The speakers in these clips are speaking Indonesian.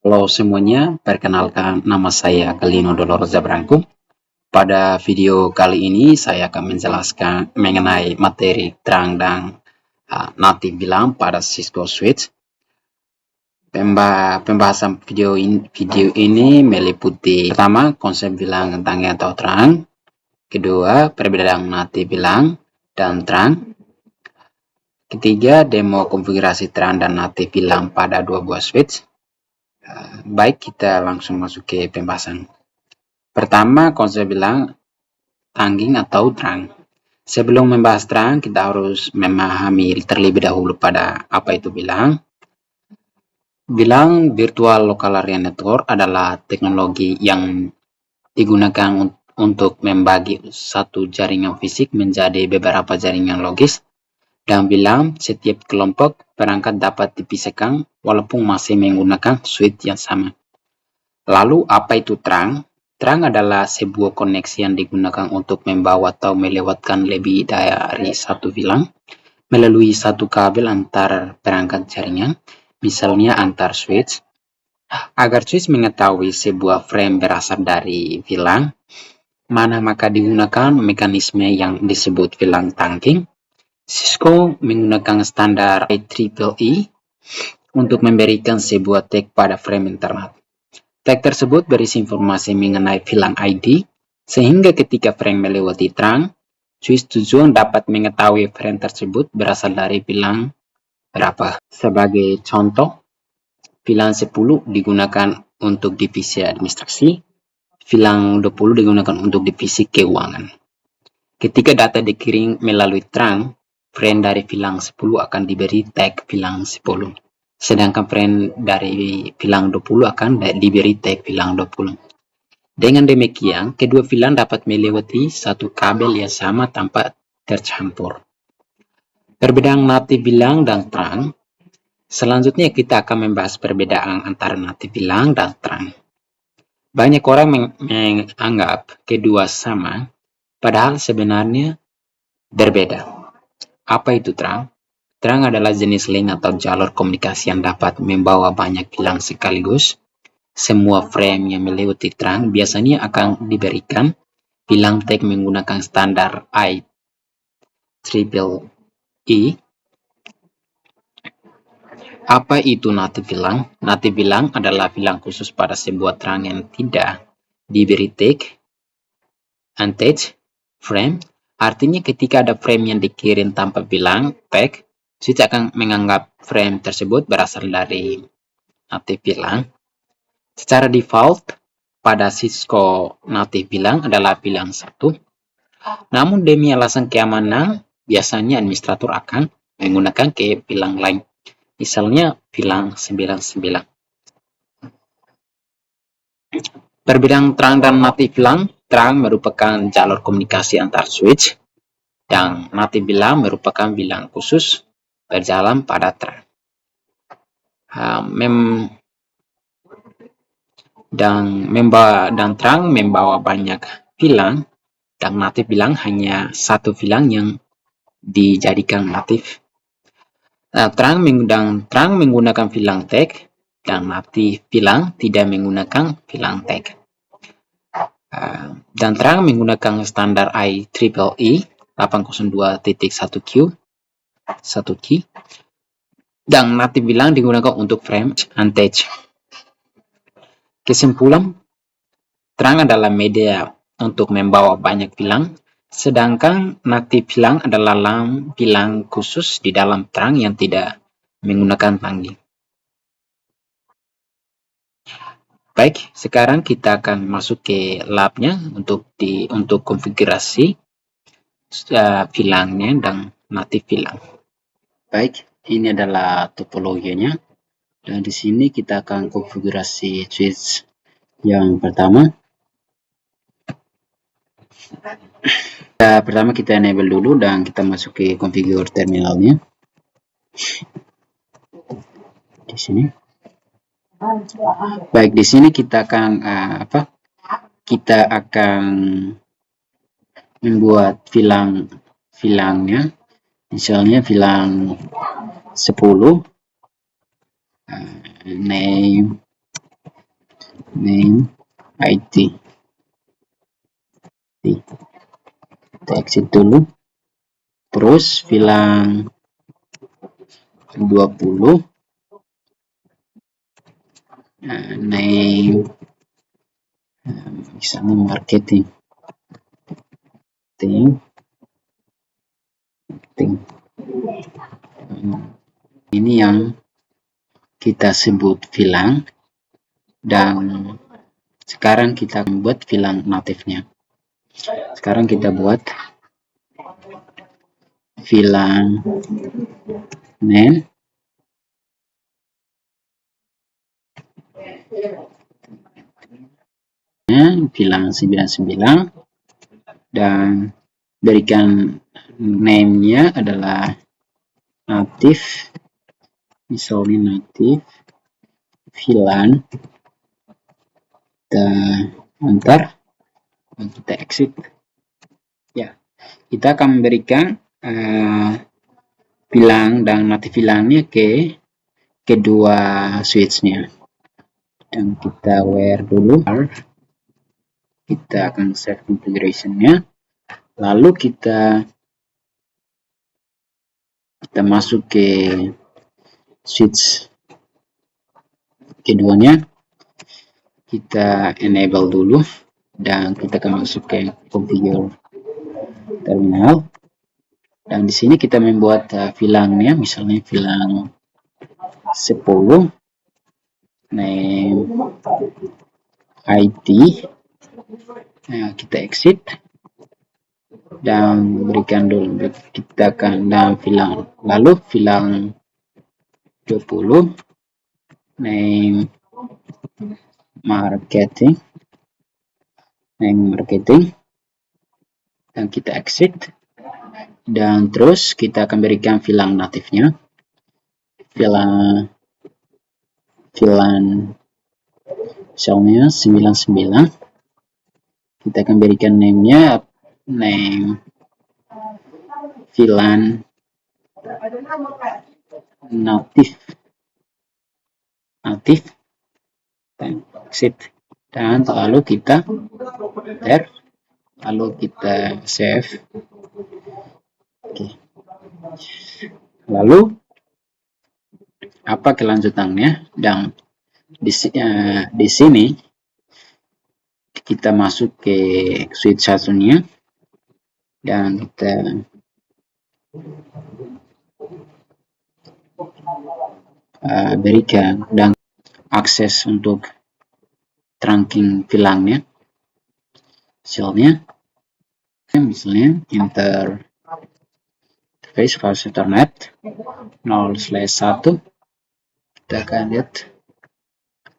Halo semuanya, perkenalkan nama saya Galino Dolores Zabrangku. Pada video kali ini saya akan menjelaskan mengenai materi terang dan natif bilang pada Cisco Switch. Pembahasan video ini meliputi pertama konsep bilang tangga atau terang, kedua perbedaan natif bilang dan terang, ketiga demo konfigurasi terang dan natif bilang pada dua buah switch. Baik, kita langsung masuk ke pembahasan. Pertama, konsep bilang tangging atau terang. Sebelum membahas terang, kita harus memahami terlebih dahulu pada apa itu bilang. Bilang virtual local area network adalah teknologi yang digunakan untuk membagi satu jaringan fisik menjadi beberapa jaringan logis. Dan bilang setiap kelompok perangkat dapat dipisahkan walaupun masih menggunakan switch yang sama. Lalu apa itu terang? Terang adalah sebuah koneksi yang digunakan untuk membawa atau melewatkan lebih dari satu bilang melalui satu kabel antar perangkat jaringan, misalnya antar switch. Agar switch mengetahui sebuah frame berasal dari bilang mana, maka digunakan mekanisme yang disebut bilang tangking. Cisco menggunakan standar IEEE untuk memberikan sebuah tag pada frame internet. Tag tersebut berisi informasi mengenai bilang ID, sehingga ketika frame melewati terang, switch tujuan dapat mengetahui frame tersebut berasal dari bilang berapa. Sebagai contoh, bilang 10 digunakan untuk divisi administrasi, bilang 20 digunakan untuk divisi keuangan. Ketika data dikirim melalui terang, frame dari bilang 10 akan diberi tag bilang 10. Sedangkan frame dari bilang 20 akan diberi tag bilang 20. Dengan demikian, kedua bilang dapat melewati satu kabel yang sama tanpa tercampur. Perbedaan natif bilang dan terang. Selanjutnya kita akan membahas perbedaan antara natif bilang dan terang. Banyak orang menganggap kedua sama, padahal sebenarnya berbeda. Apa itu terang? Terang adalah jenis link atau jalur komunikasi yang dapat membawa banyak bilang sekaligus. Semua frame yang melewati terang biasanya akan diberikan bilang tag menggunakan standar IEEE. Apa itu natif bilang? Natif bilang adalah bilang khusus pada sebuah terang yang tidak diberi tag unattached frame. Artinya ketika ada frame yang dikirim tanpa bilang tag, switch akan menganggap frame tersebut berasal dari natif bilang. Secara default, pada Cisco natif bilang adalah bilang 1. Namun demi alasan keamanan, biasanya administrator akan menggunakan ke bilang lain. Misalnya bilang 99. Perbedaan terang dan natif bilang. Terang merupakan jalur komunikasi antar switch, dan natif bilang merupakan bilang khusus berjalan pada terang. Dan terang membawa banyak bilang, dan natif bilang hanya satu bilang yang dijadikan natif. Terang menggunakan bilang tag, dan natif bilang tidak menggunakan bilang tag. Dan terang menggunakan standar IEEE 802.1Q, dan natif bilang digunakan untuk frame unattached. Kesimpulan, terang adalah media untuk membawa banyak bilang, sedangkan natif bilang adalah bilang khusus di dalam terang yang tidak menggunakan tanggung. Baik, sekarang kita akan masuk ke labnya untuk konfigurasi bilangnya dan natif bilang. Baik, ini adalah topologinya. Dan di sini kita akan konfigurasi switch yang pertama. Pertama kita enable dulu dan kita masuk ke configure terminalnya. Di sini. Baik, di sini kita akan membuat bilangnya, misalnya bilang 10, name name IT. Kita exit dulu, terus bilang 20, name misalnya marketing ting, ini yang kita sebut bilang, dan sekarang kita buat bilang natifnya. Sekarang kita buat bilang name bilang 99 dan berikan name-nya adalah native, misalnya native VLAN, kita enter dan kita exit. Ya, kita akan memberikan bilang dan native VLAN-nya ke kedua switch-nya, dan kita where dulu, kita akan save configuration-nya, lalu kita masuk ke switch keduanya, kita enable dulu dan kita akan masuk ke configure terminal, dan di sini kita membuat VLAN-nya, misalnya VLAN 10 name IT. Nah, kita exit dan berikan dulu, kita akan dan VLAN, lalu VLAN 20 name marketing, dan kita exit, dan terus kita akan berikan VLAN natifnya, VLAN misalnya 99, kita akan berikan name-nya name VLAN native, dan exit, dan lalu kita lalu kita save. Oke. Lalu apa kelanjutannya, dan di sini kita masuk ke switch satunya dan kita berikan dan akses untuk trunking VLAN-nya, misalnya interface file ethernet 0/1, kita akan lihat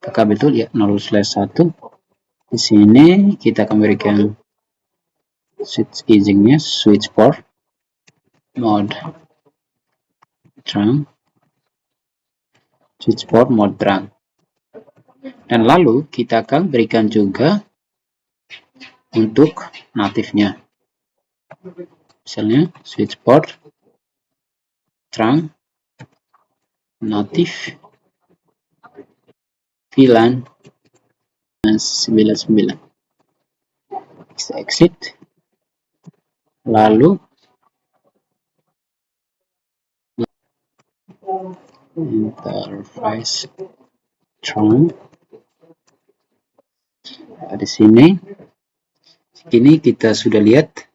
apakah betul ya 0/1. Di sini kita akan berikan switch izinnya, switch port mode trunk, switch port mode trunk, dan lalu kita akan berikan juga untuk natifnya, misalnya switch port trunk native VLAN 99. Kita exit, lalu interface trunk. Di sini kita sudah lihat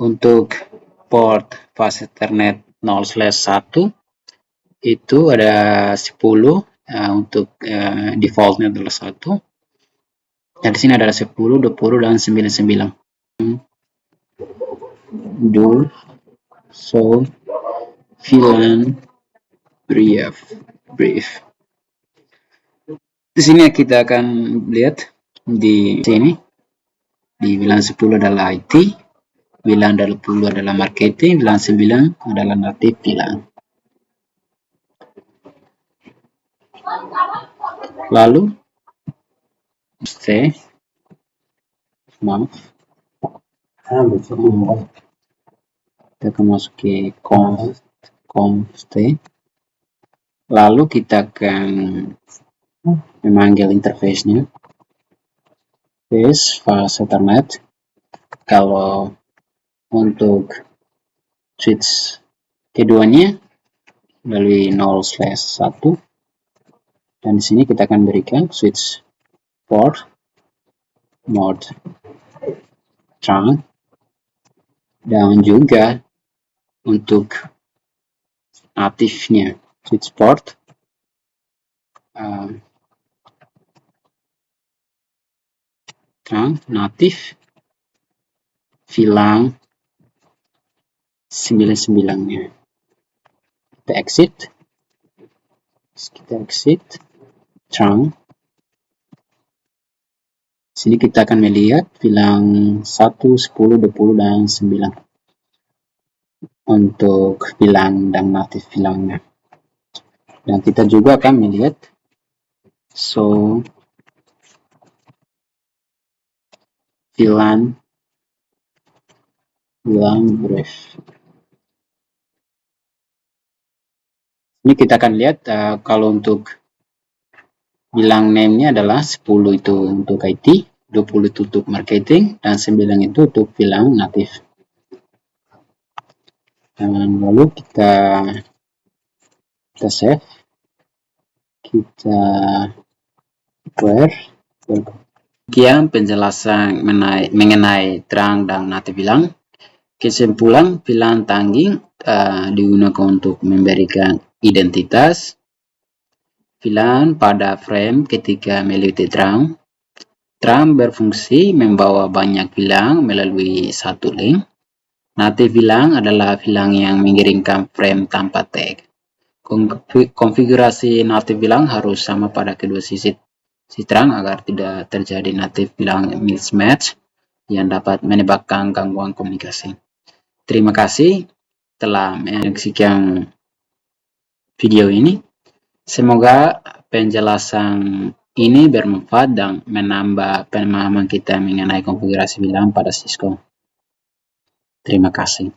untuk port fast ethernet 0/1 itu ada 10, untuk defaultnya adalah 1. Nah, di sini ada 10, 20 dan 99. Do so VLAN brief. Di sini kita akan lihat di sini di VLAN 10 adalah IT, VLAN 20 adalah marketing, VLAN 9 adalah native VLAN. Lalu stay, maaf, kita akan masuk ke conf stay, lalu kita akan memanggil interface-nya base fast Ethernet. Kalau untuk switch keduanya melalui 0/1, dan di sini kita akan berikan switch port mode trunk, dan juga untuk natifnya switch port trunk natif VLAN 99-nya. Kita exit trunk. Sini kita akan melihat VLAN 1, 10, 20, dan 9 untuk VLAN dan natif VLAN-nya. Dan kita juga akan melihat VLAN brief. Ini kita akan lihat kalau untuk VLAN name-nya adalah 10 itu untuk IT, 20 itu untuk marketing, dan 9 itu untuk VLAN natif. Dan lalu kita save, kita clear. Sekian penjelasan mengenai terang dan natif VLAN. Kesimpulan, VLAN tanggung digunakan untuk memberikan identitas VLAN pada frame ketika melewati terang. Terang berfungsi membawa banyak VLAN melalui satu link. Native VLAN adalah VLAN yang mengirimkan frame tanpa tag. Konfigurasi native VLAN harus sama pada kedua sisi terang agar tidak terjadi native VLAN mismatch yang dapat menyebabkan gangguan komunikasi. Terima kasih telah menyaksikan video ini. Semoga penjelasan ini bermanfaat dan menambah pemahaman kita mengenai konfigurasi VLAN pada Cisco. Terima kasih.